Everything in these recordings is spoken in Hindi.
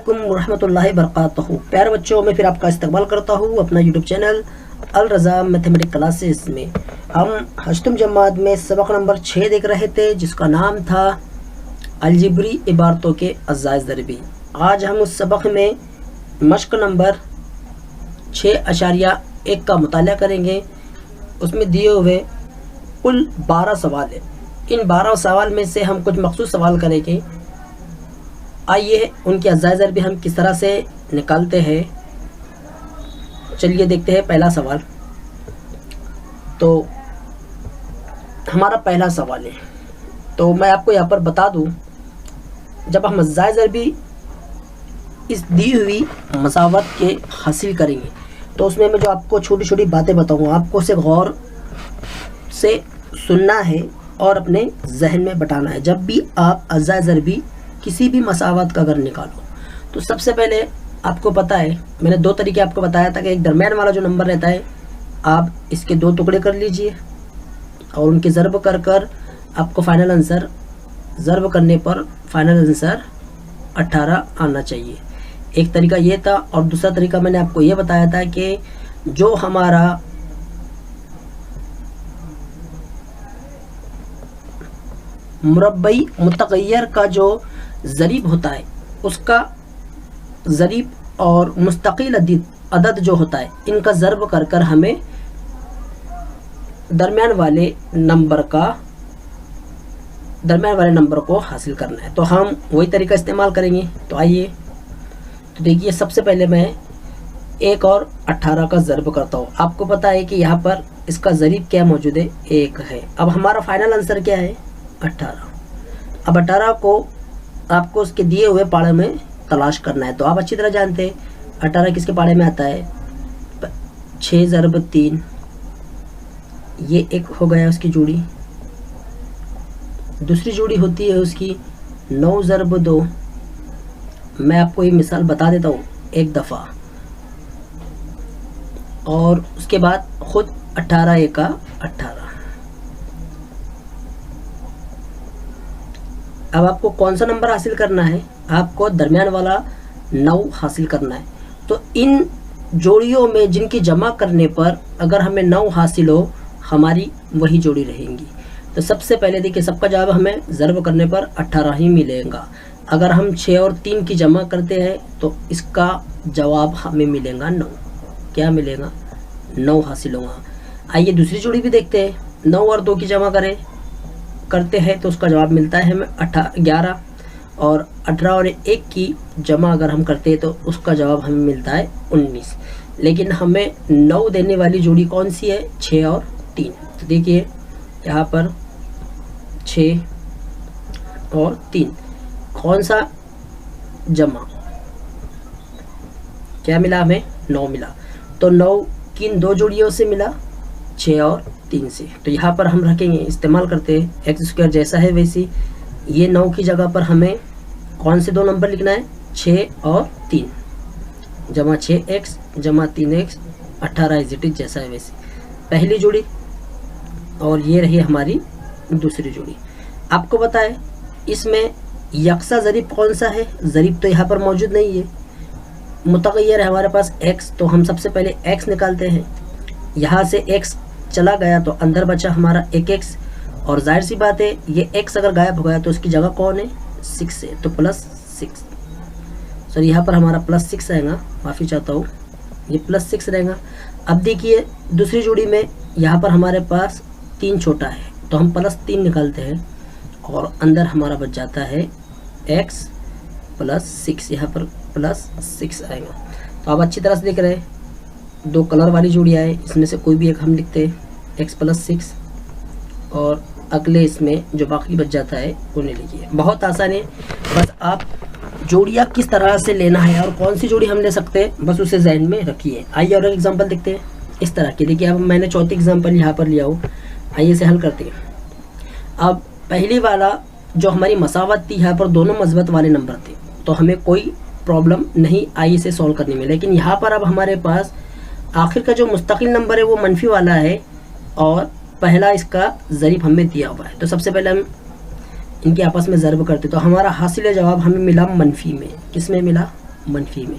अस्सलामुअलैकुम वरहमतुल्लाहि वबरकातुहू। प्यारे बच्चों, मैं फिर आपका इस्तकबाल करता हूँ अपना यूट्यूब चैनल अल रज़ा मैथमेटिक्स क्लासेस में। हम हश्तम जमात में सबक नंबर 6 देख रहे थे, जिसका नाम था अलजिब्री इबारतों के अज़ाइज़ ज़रबी। आज हम उस सबक में मश्क नंबर 6.1 का मुताला करेंगे। उसमें दिए हुए कुल 12 सवाल है। इन 12 सवाल में से हम कुछ मखसूस सवाल करेंगे। आइए उनके अज़ाइज़ ज़रबी हम किस तरह से निकालते हैं, चलिए देखते हैं। पहला सवाल, तो हमारा पहला सवाल है, तो मैं आपको यहाँ पर बता दूं, जब हम अज़ाइज़ ज़रबी इस दी हुई मसावत के हासिल करेंगे तो उसमें मैं जो आपको छोटी छोटी बातें बताऊँगा, आपको उसे गौर से सुनना है और अपने जहन में बटाना है। जब भी आप अज़ाइज़ ज़रबी किसी भी मसावत का अगर निकालो, तो सबसे पहले आपको पता है, मैंने 2 तरीके आपको बताया था कि एक दरमियान वाला जो नंबर रहता है, आप इसके 2 टुकड़े कर लीजिए और उनके ज़र्ब कर कर आपको फाइनल आंसर, ज़र्ब करने पर फाइनल आंसर 18 आना चाहिए। एक तरीका ये था, और दूसरा तरीका मैंने आपको ये बताया था कि जो हमारा मुरब्बई मुतग़य्यर का जो ज़रीब होता है, उसका ज़रीब और मुस्तकिल अदद जो होता है, इनका ज़र्ब कर कर हमें दरमियान वाले नंबर को हासिल करना है। तो हम वही तरीका इस्तेमाल करेंगे। तो आइए, तो देखिए, सबसे पहले मैं 1 और 18 का ज़र्ब करता हूँ। आपको पता है कि यहाँ पर इसका ज़रीब क्या मौजूद है, 1 है। अब हमारा फाइनल आंसर क्या है, 18। अब 18 को आपको उसके दिए हुए पाड़े में तलाश करना है। तो आप अच्छी तरह जानते हैं 18 किसके पाड़े में आता है, 6 ज़रब 3, ये एक हो गया उसकी जोड़ी। दूसरी जोड़ी होती है उसकी 9 ज़रब 2। मैं आपको ये मिसाल बता देता हूँ एक दफ़ा, और उसके बाद खुद 18 1 18। अब आपको कौन सा नंबर हासिल करना है, आपको दरमियान वाला 9 हासिल करना है। तो इन जोड़ियों में जिनकी जमा करने पर अगर हमें 9 हासिल हो, हमारी वही जोड़ी रहेंगी। तो सबसे पहले देखिए, सबका जवाब हमें ज़र्ब करने पर 18 ही मिलेगा। अगर हम 6 और 3 की जमा करते हैं तो इसका जवाब हमें मिलेगा 9। क्या मिलेगा, 9 हासिल होगा। आइए दूसरी जोड़ी भी देखते हैं। 9 और 2 की जमा करते हैं तो उसका जवाब मिलता है हमें 11, और 18 और 1 की जमा अगर हम करते हैं तो उसका जवाब हमें मिलता है 19। लेकिन हमें 9 देने वाली जोड़ी कौन सी है, 6 और 3। तो देखिए यहाँ पर 6 और 3 कौन सा जमा, क्या मिला हमें, 9 मिला। तो 9 किन 2 जोड़ियों से मिला, 6 और 3 से। तो यहाँ पर हम रखेंगे, इस्तेमाल करते हैं x² जैसा है वैसी। ये 9 की जगह पर हमें कौन से 2 नंबर लिखना है, 6 और 3, जमा 6x जमा 3x 18 इज इट इज जैसा है वैसी पहली जोड़ी। और ये रही हमारी दूसरी जोड़ी। आपको पता है इसमें यकसा ज़रीब कौन सा है, ज़रीब तो यहाँ पर मौजूद नहीं है, मुतग़य्यर है हमारे पास x। तो हम सबसे पहले x निकालते हैं। यहाँ से x चला गया तो अंदर बचा हमारा 1x, और जाहिर सी बात है ये x अगर गायब हो गया तो उसकी जगह कौन है, 6 है, तो +6। सर यहाँ पर हमारा +6 रहेगा, माफ़ी चाहता हूँ, ये +6 रहेगा। अब देखिए दूसरी जोड़ी में यहाँ पर हमारे पास 3 छोटा है, तो हम +3 निकालते हैं और अंदर हमारा बच जाता है x +6, यहाँ पर +6 आएगा। तो आप अच्छी तरह से देख रहे हैं, 2 कलर वाली जोड़ी आए, इसमें से कोई भी एक हम लिखते हैं x +6, और अगले इसमें जो बाकी बच जाता है उन्हें लिखिए। बहुत आसान है, बस आप जोड़ियाँ किस तरह से लेना है और कौन सी जोड़ी हम ले सकते हैं, बस उसे जहन में रखिए। आइए और एक एग्जांपल देखते हैं इस तरह की। देखिए अब मैंने चौथी एग्जांपल यहाँ पर लिया हूँ, आइए इसे हल करते हैं। अब पहली वाला जो हमारी मसावत थी, यहाँ पर दोनों मस्बत वाले नंबर थे, तो हमें कोई प्रॉब्लम नहीं आई इसे सॉल्व करने में। लेकिन यहाँ पर अब हमारे पास आखिर का जो मुस्तकिल नंबर है वो मनफी वाला है, और पहला इसका ज़रीब हमें दिया हुआ है। तो सबसे पहले हम इनके आपस में ज़र्ब करते, तो हमारा हासिल जवाब हमें मिला मनफी में। किस में मिला, मनफी में।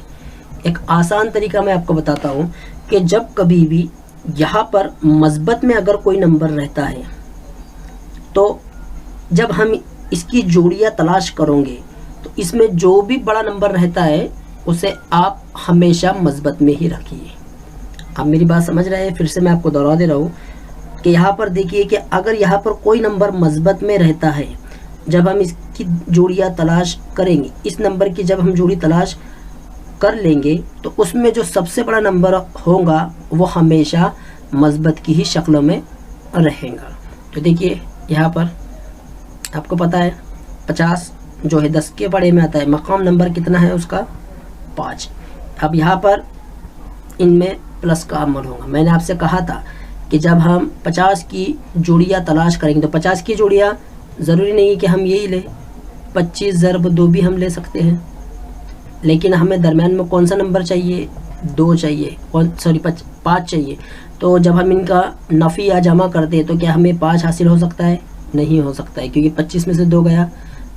एक आसान तरीका मैं आपको बताता हूँ कि जब कभी भी यहाँ पर मस्बत में अगर कोई नंबर रहता है तो जब हम इसकी जोड़ियाँ तलाश करेंगे तो इसमें जो भी बड़ा नंबर रहता है उसे आप हमेशा मस्बत में ही रखिए। आप मेरी बात समझ रहे हैं? फिर से मैं आपको दोहरा दे रहा हूँ कि यहाँ पर देखिए कि अगर यहाँ पर कोई नंबर मस्बत में रहता है, जब हम इसकी जोड़ियाँ तलाश करेंगे, इस नंबर की जब हम जोड़ी तलाश कर लेंगे तो उसमें जो सबसे बड़ा नंबर होगा वो हमेशा मस्बत की ही शक्ल में रहेगा। तो देखिए यहाँ पर आपको पता है 50 जो है 10 के पड़े में आता है, मकाम नंबर कितना है उसका 5। अब यहाँ पर इनमें प्लस का अमल होगा। मैंने आपसे कहा था कि जब हम 50 की जोड़ियाँ तलाश करेंगे तो 50 की जोड़ियाँ ज़रूरी नहीं है कि हम यही लें, 25 ज़रब 2 भी हम ले सकते हैं, लेकिन हमें दरम्यान में कौन सा नंबर चाहिए? 2 चाहिए, 5 चाहिए। तो जब हम इनका नफ़ी या जमा करते हैं तो क्या हमें 5 हासिल हो सकता है? नहीं हो सकता है, क्योंकि 25 में से 2 गया,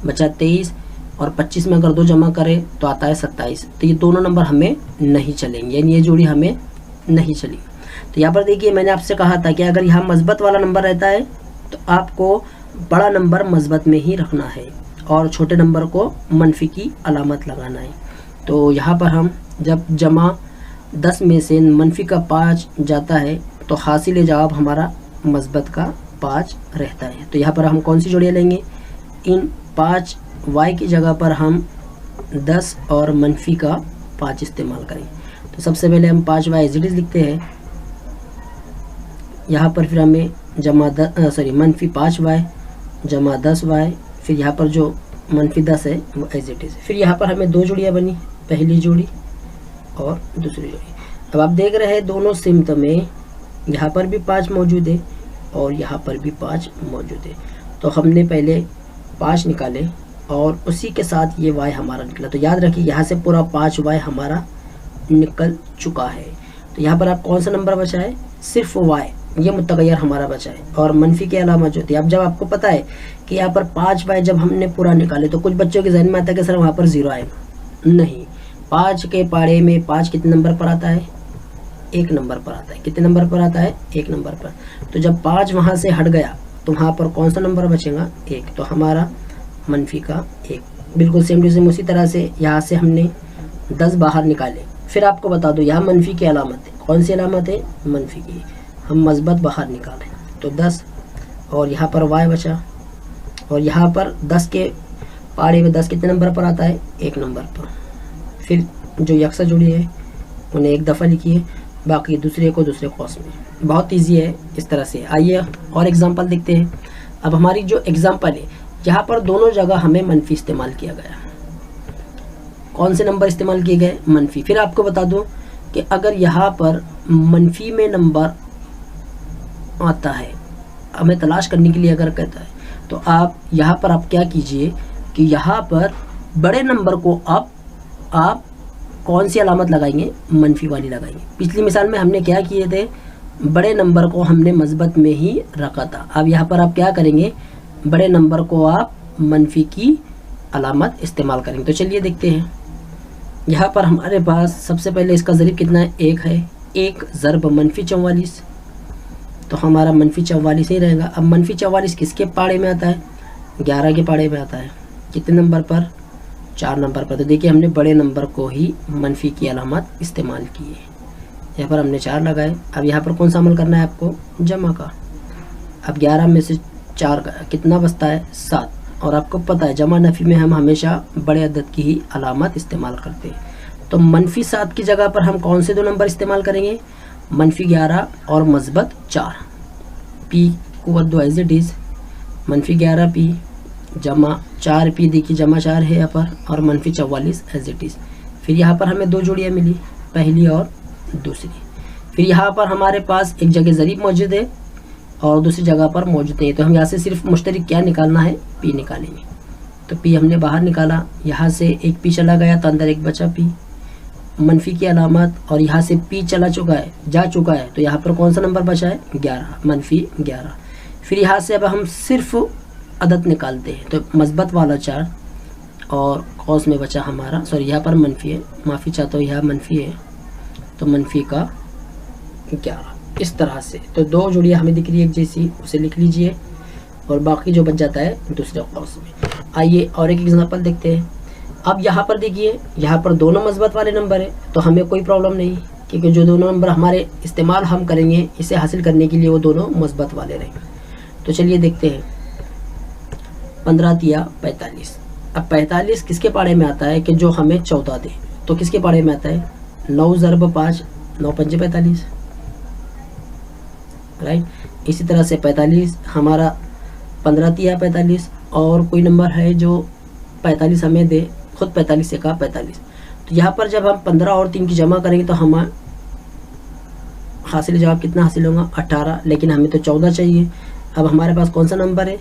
बचा 23, और 25 में अगर 2 जमा करें तो आता है 27। तो ये दोनों नंबर हमें नहीं चलेंगे, यानी ये जोड़ी हमें नहीं चलेगी। तो यहाँ पर देखिए मैंने आपसे कहा था कि अगर यहाँ मस्बत वाला नंबर रहता है तो आपको बड़ा नंबर मस्बत में ही रखना है और छोटे नंबर को मनफी की अलामत लगाना है। तो यहाँ पर हम जब जमा 10 में से मनफी का 5 जाता है तो हासिल जवाब हमारा मस्बत का 5 रहता है। तो यहाँ पर हम कौन सी जोड़ियाँ लेंगे? इन 5 y की जगह पर हम 10 और मनफी का 5 इस्तेमाल करें। तो सबसे पहले हम 5y एज इट इज़ लिखते हैं यहाँ पर, फिर हमें मनफी 5y जमा 10y, फिर यहाँ पर जो मनफी 10 है वो एज इट इज़। फिर यहाँ पर हमें 2 जोड़ियाँ बनी, पहली जोड़ी और दूसरी जोड़ी। अब आप देख रहे हैं दोनों सिमत में यहाँ पर भी 5 मौजूद है और यहाँ पर भी 5 मौजूद है। तो हमने पहले 5 निकाले और उसी के साथ ये y हमारा निकला। तो याद रखिए यहाँ से पूरा 5y हमारा निकल चुका है। तो यहाँ पर आप कौन सा नंबर बचा है? सिर्फ y, ये मुतगैर हमारा बचा है और मनफी की अलामत जो होती है। अब जब आपको पता है कि यहाँ पर 5y जब हमने पूरा निकाले तो कुछ बच्चों के जहन में आता है कि सर वहाँ पर 0 आएगा। नहीं, 5 के पाड़े में 5 कितने नंबर पर आता है? 1 नंबर पर आता है। कितने नंबर पर आता है? 1 नंबर पर। तो जब 5 वहाँ से हट गया तो वहाँ पर कौन सा नंबर बचेगा? 1। तो हमारा मनफी का 1। बिल्कुल सेम टू सेम उसी तरह से यहाँ से हमने 10 बाहर निकाले। फिर आपको बता दो यहाँ मनफी की अलामत है। कौन सी अलामत है? मनफी की। हम मस्बत बाहर निकालें तो 10 और यहाँ पर y बचा, और यहाँ पर 10 के पाड़े में 10 कितने नंबर पर आता है? 1 नंबर पर। फिर जो यकसा जोड़ी है उन्हें एक दफ़ा लिखिए, बाकी दूसरे को दूसरे कौस में। बहुत इजी है इस तरह से। आइए और एग्जांपल देखते हैं। अब हमारी जो एग्जांपल है यहाँ पर दोनों जगह हमें मनफी इस्तेमाल किया गया। कौन से नंबर इस्तेमाल किए गए? मनफी। फिर आपको बता दूं कि अगर यहाँ पर मनफी में नंबर आता है, हमें तलाश करने के लिए अगर कहता है तो आप यहाँ पर आप क्या कीजिए कि यहाँ पर बड़े नंबर को आप कौन सी अलामत लगाएंगे? मनफी वाली लगाएंगे। पिछली मिसाल में हमने क्या किए थे? बड़े नंबर को हमने मस्बत में ही रखा था। अब यहाँ पर आप क्या करेंगे? बड़े नंबर को आप मनफी की अलामत इस्तेमाल करेंगे। तो चलिए देखते हैं। यहाँ पर हमारे पास सबसे पहले इसका ज़रीब कितना है? 1 है। 1 ज़रब मनफी 44, तो हमारा मनफी 44 ही रहेगा। अब मनफी 44 किसके पाड़े में आता है? 11 के पाड़े में आता है। कितने नंबर पर? 4 नंबर पर। तो देखिए हमने बड़े नंबर को ही मनफी की अलामत इस्तेमाल की है। यहाँ पर हमने 4 लगाए। अब यहाँ पर कौन सा अमल करना है आपको? जमा का। अब 11 में से 4 का कितना बचता है? 7। और आपको पता है जमा नफ़ी में हम हमेशा बड़े अदद की ही अलामत इस्तेमाल करते हैं। तो मनफी 7 की जगह पर हम कौन से 2 नंबर इस्तेमाल करेंगे? मनफी 11 और मस्बत 4। पी कुव्वत 2 एज इट इज़, मनफी 11 पी जमा 4 पी, देखिए जमा 4 है यहाँ पर, और मनफी 44 एज इट इज़। फिर यहाँ पर हमें 2 जोड़ियाँ मिली, पहली और दूसरी। फिर यहाँ पर हमारे पास एक जगह ज़रीब मौजूद है और दूसरी जगह पर मौजूद नहीं है। तो हम यहाँ से सिर्फ मुश्तरिक क्या निकालना है? पी निकालेंगे। तो पी हमने बाहर निकाला, यहाँ से एक पी चला गया तो अंदर एक बचा पी, मनफी की अलामत, और यहाँ से पी चला चुका है, जा चुका है, तो यहाँ पर कौन सा नंबर बचा है? 11, मनफी 11। फिर यहाँ से अब हम सिर्फ अदद निकालते हैं, तो मस्बत वाला 4 और कॉस में बचा हमारा, सॉरी यहाँ पर मनफी है, माफ़ी चाहता हूँ, यहाँ मनफी है तो मनफी का 11। इस तरह से तो 2 जोड़ियाँ हमें दिख रही है एक जैसी, उसे लिख लीजिए और बाकी जो बच जाता है दूसरे कॉस में। आइए और एक एग्जांपल देखते हैं। अब यहाँ पर देखिए, यहाँ पर दोनों मस्बत वाले नंबर है तो हमें कोई प्रॉब्लम नहीं, क्योंकि जो दोनों नंबर हमारे इस्तेमाल हम करेंगे इसे हासिल करने के लिए वो दोनों मस्बत वाले रहेंगे। तो चलिए देखते हैं। 15 तिया 45। अब 45 किसके पाड़े में आता है कि जो हमें 14 दे, तो किसके पाड़े में आता है 9 ज़रब 5, 9 पंजे 45, राइट। इसी तरह से 45 हमारा 15 तिया 45, और कोई नंबर है जो 45 हमें दे, खुद 45 से कहा 45। तो यहाँ पर जब हम 15 और 3 की जमा करेंगे तो हम हासिल जवाब कितना हासिल होगा 18, लेकिन हमें तो 14 चाहिए। अब हमारे पास कौन सा नंबर है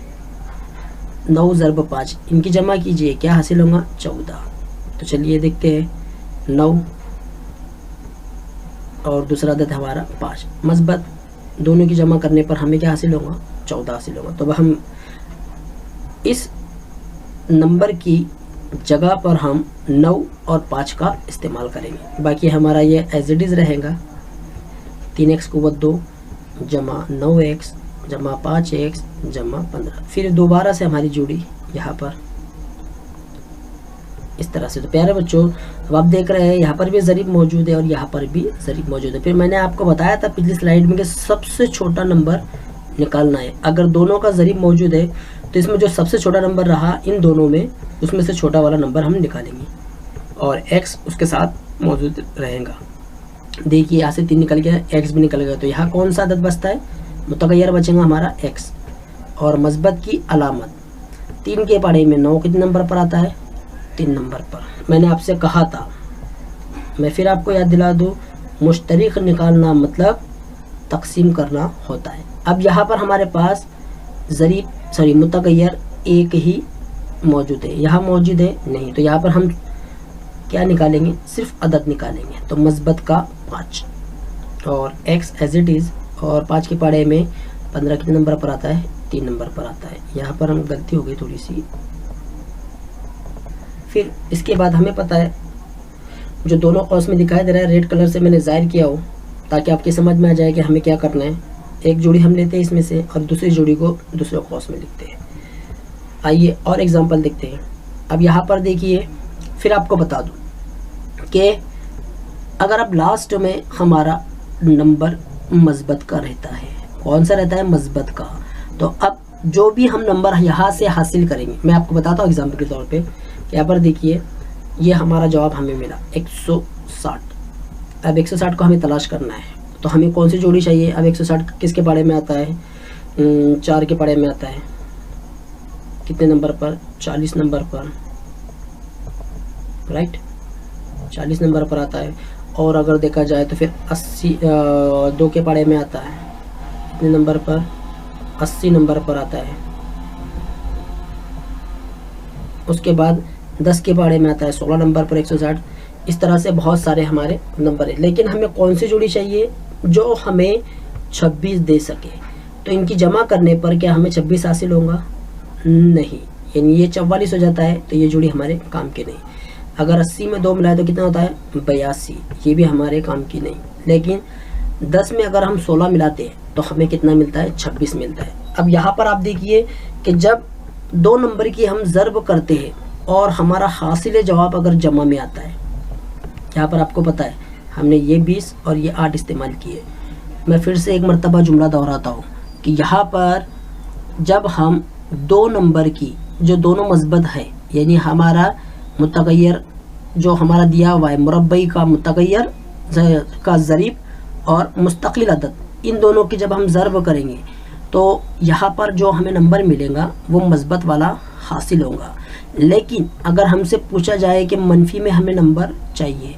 9 ज़रब 5, इनकी जमा कीजिए, क्या हासिल होगा 14। तो चलिए देखते हैं 9 और दूसरा अदद हमारा 5, मस्बत, दोनों की जमा करने पर हमें क्या हासिल होगा 14 हासिल होगा। तो हम इस नंबर की जगह पर हम 9 और 5 का इस्तेमाल करेंगे, बाकी हमारा ये एज इट इज़ रहेगा 3x = 2 जमा 9x जमा 5x जमा 15। फिर दोबारा से हमारी जुड़ी यहाँ पर इस तरह से। तो प्यारे बच्चों, अब आप देख रहे हैं यहाँ पर भी ज़रीब मौजूद है और यहाँ पर भी ज़रीब मौजूद है। फिर मैंने आपको बताया था पिछली स्लाइड में कि सबसे छोटा नंबर निकालना है। अगर दोनों का ज़रीब मौजूद है तो इसमें जो सबसे छोटा नंबर रहा इन दोनों में, उसमें से छोटा वाला नंबर हम निकालेंगे और x उसके साथ मौजूद रहेगा। देखिए यहाँ से 3 निकल गया, x भी निकल गया, तो यहाँ कौन सा अदद बचता है मुतगय्यर बचेगा हमारा x, और मस्बत की अलामत 3 के पाड़े में 9 कितने नंबर पर आता है 3 नंबर पर। मैंने आपसे कहा था, मैं फिर आपको याद दिला दूँ, मुश्तरिक निकालना मतलब तकसीम करना होता है। अब यहाँ पर हमारे पास मुतगय्यर एक ही मौजूद है, यहाँ मौजूद है नहीं, तो यहाँ पर हम क्या निकालेंगे सिर्फ अदद निकालेंगे। तो मस्बत का 5 और x एज इट इज़, और 5 के पाड़े में 15 कितने नंबर पर आता है 3 नंबर पर आता है। यहाँ पर हम गलती हो गई थोड़ी सी। फिर इसके बाद हमें पता है जो दोनों कौस में दिखाई दे रहा है रेड कलर से मैंने ज़ाहिर किया हो ताकि आपकी समझ में आ जाए कि हमें क्या करना है। एक जोड़ी हम लेते हैं इसमें से और दूसरी जोड़ी को दूसरे कौस में लिखते हैं। आइए और एग्जांपल देखते हैं। अब यहाँ पर देखिए, फिर आपको बता दूँ कि अगर अब लास्ट में हमारा नंबर मस्बत का रहता है, कौन सा रहता है मस्बत का, तो अब जो भी हम नंबर यहाँ से हासिल करेंगे, मैं आपको बताता हूँ एग्जाम्पल के तौर पे। यहाँ पर देखिए ये हमारा जवाब हमें मिला 160। अब 160 को हमें तलाश करना है, तो हमें कौन सी जोड़ी चाहिए। अब 160 किसके पाड़े में आता है 4 के पाड़े में आता है, कितने नंबर पर 40 नंबर पर, राइट 40 नंबर पर आता है। और अगर देखा जाए तो फिर 2 के पाड़े में आता है, कितने नंबर पर 80 नंबर पर आता है। उसके बाद 10 के पाड़े में आता है 16 नंबर पर 160। इस तरह से बहुत सारे हमारे नंबर हैं, लेकिन हमें कौन सी जोड़ी चाहिए जो हमें 26 दे सके। तो इनकी जमा करने पर क्या हमें 26 हासिल होगा नहीं, यानी ये 44 हो जाता है, तो ये जोड़ी हमारे काम की नहीं। अगर 80 में 2 मिलाए तो कितना होता है 82, ये भी हमारे काम की नहीं। लेकिन 10 में अगर हम 16 मिलाते हैं तो हमें कितना मिलता है 26 मिलता है। अब यहाँ पर आप देखिए कि जब 2 नंबर की हम ज़र्ब करते हैं और हमारा हासिल जवाब अगर जमा में आता है, यहाँ पर आपको पता है हमने ये 20 और ये 8 इस्तेमाल किए। मैं फिर से एक मरतबा जुमला दोहराता हूँ कि यहाँ पर जब हम 2 नंबर की जो दोनों मस्बत है, यानी हमारा मुतगय्यर जो हमारा दिया हुआ है मुरब्बई का मुतगय्यर का ज़रीब और मुस्तकिल अदद, इन दोनों की जब हम ज़र्ब करेंगे तो यहाँ पर जो हमें नंबर मिलेगा वो मस्बत वाला हासिल होगा। लेकिन अगर हमसे पूछा जाए कि मनफी में हमें नंबर चाहिए,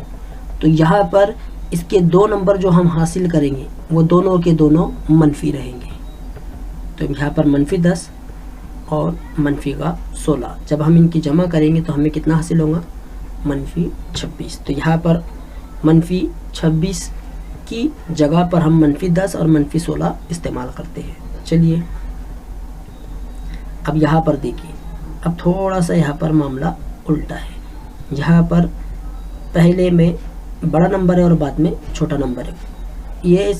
तो यहाँ पर इसके 2 नंबर जो हम हासिल करेंगे वो दोनों के दोनों मनफी रहेंगे। तो यहाँ पर मनफी 10 और मनफी का 16, जब हम इनकी जमा करेंगे तो हमें कितना हासिल होगा मनफी 26। तो यहाँ पर मनफी 26 की जगह पर हम मनफी 10 और मनफी 16 इस्तेमाल करते हैं। चलिए अब यहाँ पर देखिए, अब थोड़ा सा यहाँ पर मामला उल्टा है। यहाँ पर पहले में बड़ा नंबर है और बाद में छोटा नंबर है। ये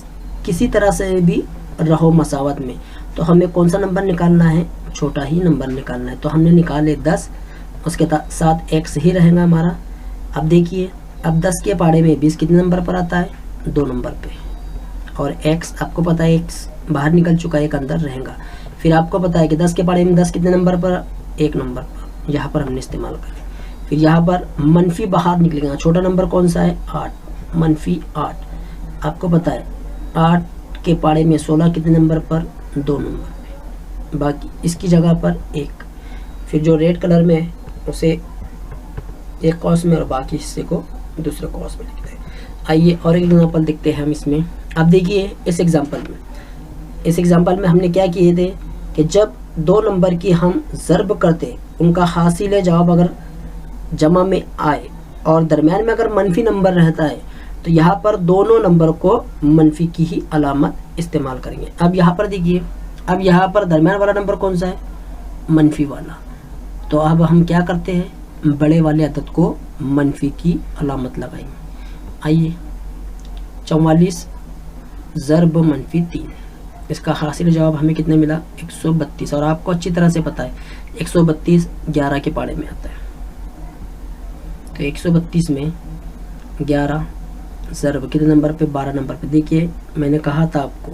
किसी तरह से भी रहो मसावत में, तो हमें कौन सा नंबर निकालना है? छोटा ही नंबर निकालना है। तो हमने निकाले 10, उसके साथ x ही रहेगा हमारा। अब देखिए, अब 10 के पाड़े में 20 कितने नंबर पर आता है? 2 नंबर पे। और x आपको पता है x बाहर निकल चुका है, एक अंदर रहेगा। फिर आपको पता है कि 10 के पाड़े में 10 कितने नंबर पर? 1 नंबर पर। यहाँ पर हमने इस्तेमाल करें। फिर यहाँ पर मनफी बाहर निकलेगा। छोटा नंबर कौन सा है? 8, -8। आपको पता है 8 के पाड़े में 16 कितने नंबर पर? 2 नंबर पे। बाकी इसकी जगह पर 1। फिर जो रेड कलर में है उसे एक कॉस में और बाकी हिस्से को दूसरे कॉस में लिखते हैं। आइए और एक एग्जाम्पल देखते हैं हम इसमें। अब देखिए इस एग्जाम्पल में हमने क्या किए थे कि जब 2 नंबर की हम ज़र्ब करते, उनका हासिल जवाब अगर जमा में आए और दरमियान में अगर मनफी नंबर रहता है, तो यहाँ पर दोनों नंबर को मनफी की ही अलामत इस्तेमाल करेंगे। अब यहाँ पर देखिए, अब यहाँ पर दरमियान वाला नंबर कौन सा है? मनफी वाला। तो अब हम क्या करते हैं? बड़े वाले अदद को मनफी की अलामत लगाएंगे। आइए, 44 ज़र्ब मनफी 3, इसका हासिल जवाब हमें कितने मिला? 132। और आपको अच्छी तरह से पता है 132 11 के पाड़े में आता है। तो 132 में 11 ज़र्ब कितने नंबर पे? 12 नंबर पे। देखिए मैंने कहा था आपको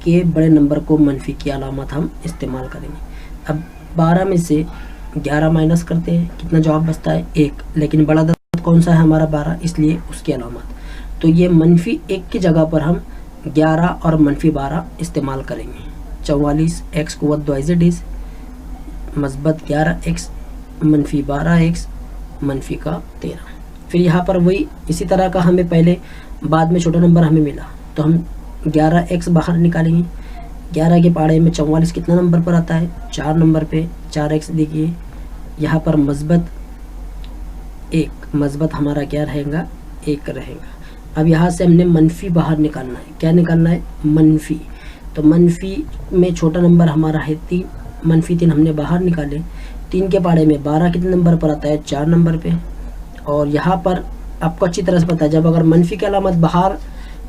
कि बड़े नंबर को मनफी की अलामत हम इस्तेमाल करेंगे। अब 12 में से 11 माइनस करते हैं, कितना जवाब बचता है? 1। लेकिन बड़ा अदद कौन सा है हमारा? 12, इसलिए उसकी अलामत। तो ये मनफी 1 की जगह पर हम 11 और मनफी 12 इस्तेमाल करेंगे। 44 x को दो एज इट इज़, मस्बत 11x, मनफी 12x, मनफी का 13। फिर यहाँ पर वही इसी तरह का हमें पहले बाद में छोटा नंबर हमें मिला, तो हम 11x बाहर निकालेंगे। 11 के पाड़े में 44 कितना नंबर पर आता है? 4 नंबर पे। 4x देखिए यहाँ पर मस्बत 1, मस्बत हमारा क्या रहेगा? 1 रहेगा। अब यहाँ से हमने मनफी बाहर निकालना है। क्या निकालना है? मनफी। तो मनफी में छोटा नंबर हमारा है 3, मनफी 3 हमने बाहर निकाले। 3 के पाड़े में 12 कितने नंबर पर आता है? 4 नंबर पे। और यहाँ पर आपको अच्छी तरह से पता है जब अगर मनफी की अलामत बाहर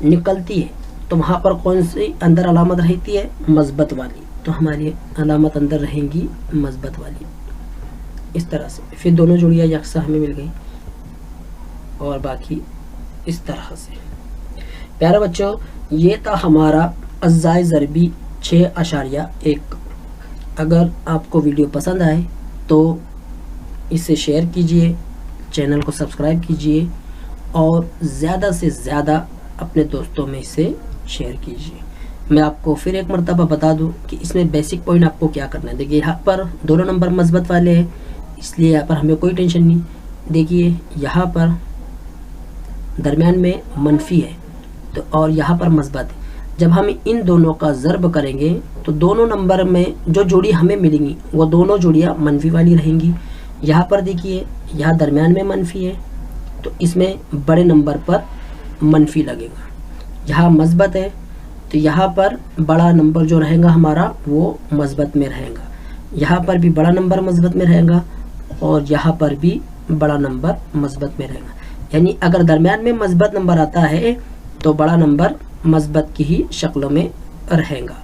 निकलती है तो वहाँ पर कौन सी अंदर अलामत रहती है? मस्बत वाली। तो हमारी अलामत अंदर रहेंगी मस्बत वाली। इस तरह से फिर दोनों जोड़ियाँ यकसा हमें मिल गई और बाकी इस तरह से। प्यारे बच्चों, ये था हमारा अज़्ज़ाए ज़रबी 6.1। अगर आपको वीडियो पसंद आए तो इसे शेयर कीजिए, चैनल को सब्सक्राइब कीजिए और ज़्यादा से ज़्यादा अपने दोस्तों में इसे शेयर कीजिए। मैं आपको फिर एक मरतबा बता दूं कि इसमें बेसिक पॉइंट आपको क्या करना है। देखिए यहाँ पर दोनों नंबर मस्बत वाले हैं, इसलिए यहाँ पर हमें कोई टेंशन नहीं। देखिए यहाँ पर दरमियान में मनफी है तो और यहाँ पर मस्बत है। जब हम इन दोनों का ज़र्ब करेंगे तो दोनों नंबर में जो जोड़ी हमें मिलेंगी वो दोनों जोड़ियाँ मनफी वाली रहेंगी। यहाँ पर देखिए यहाँ दरमियान में मनफी है तो इसमें बड़े नंबर पर मनफी लगेगा। यहाँ मस्बत है तो यहाँ पर बड़ा नंबर जो रहेगा हमारा वो मस्बत में रहेगा। यहाँ पर भी बड़ा नंबर मस्बत में रहेगा और यहाँ पर भी बड़ा नंबर मस्बत में रहेगा। यानी अगर दरमियान में मस्बत नंबर आता है तो बड़ा नंबर मस्बत की ही शक्लों में रहेगा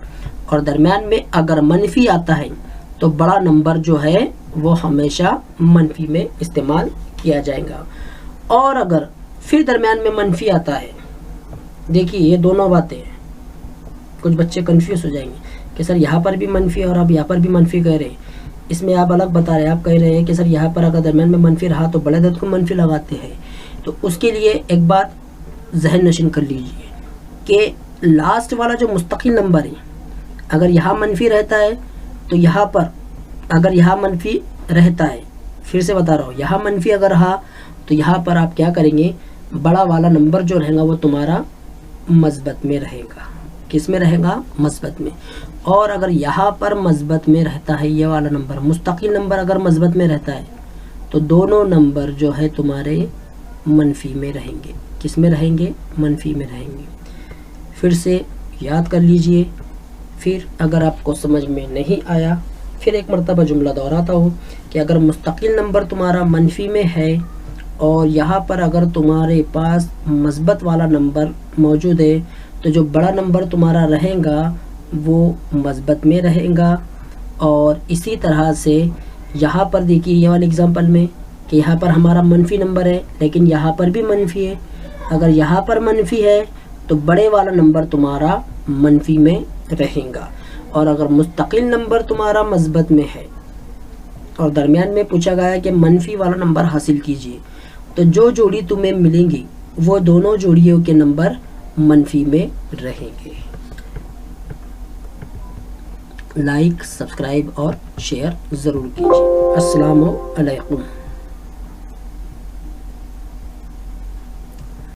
और दरमियान में अगर मनफी आता है तो बड़ा नंबर जो है वो हमेशा मनफी में इस्तेमाल किया जाएगा। और अगर फिर दरमियान में मनफी आता है, देखिए ये दोनों बातें हैं, कुछ बच्चे कंफ्यूज हो जाएंगे कि सर यहाँ पर भी मनफी है और आप यहाँ पर भी मनफी कह रहे हैं। इसमें आप अलग बता रहे हैं, आप कह रहे हैं कि सर यहाँ पर अगर दरमियान में मनफी रहा तो बड़े अदद को मनफी लगाते हैं। तो उसके लिए एक बात जहन नशीन कर लीजिए कि लास्ट वाला जो मुस्तकिल नंबर है अगर यहाँ मनफी रहता है तो यहाँ पर अगर यहाँ मनफी रहता है, फिर से बता रहा हूँ, यहाँ मनफी अगर रहा तो यहाँ पर आप क्या करेंगे, बड़ा वाला नंबर जो रहेगा वो तुम्हारा मस्बत में रहेगा। किस में रहेगा? मस्बत में। और अगर यहाँ पर मस्बत में रहता है ये वाला नंबर, मुस्तकिल नंबर अगर मस्बत में रहता है तो दोनों नंबर जो है तुम्हारे मनफी में रहेंगे। किस में रहेंगे? मनफी में रहेंगे। फिर से याद कर लीजिए। फिर अगर आपको समझ में नहीं आया फिर एक मरतबा जुमला दोहराता हूँ कि अगर मुस्तकिल नंबर तुम्हारा मनफी में है और यहाँ पर अगर तुम्हारे पास मस्बत वाला नंबर मौजूद है तो जो बड़ा नंबर तुम्हारा रहेगा वो मस्बत में रहेगा। और इसी तरह से यहाँ पर देखिए ये वाले एग्जांपल में कि यहाँ पर हमारा मनफी नंबर है लेकिन यहाँ पर भी मनफी है। अगर यहाँ पर मनफी है तो बड़े वाला नंबर तुम्हारा मनफी में रहेगा। और अगर मुस्तकिल नंबर तुम्हारा मस्बत में है और दरमियान में पूछा गया है कि मनफी वाला नंबर हासिल कीजिए, तो जो जोड़ी तुम्हें मिलेंगी वो दोनों जोड़ियों के नंबर मनफी में रहेंगे। लाइक, सब्सक्राइब और शेयर ज़रूर कीजिए। अस्सलामु अलैकुम।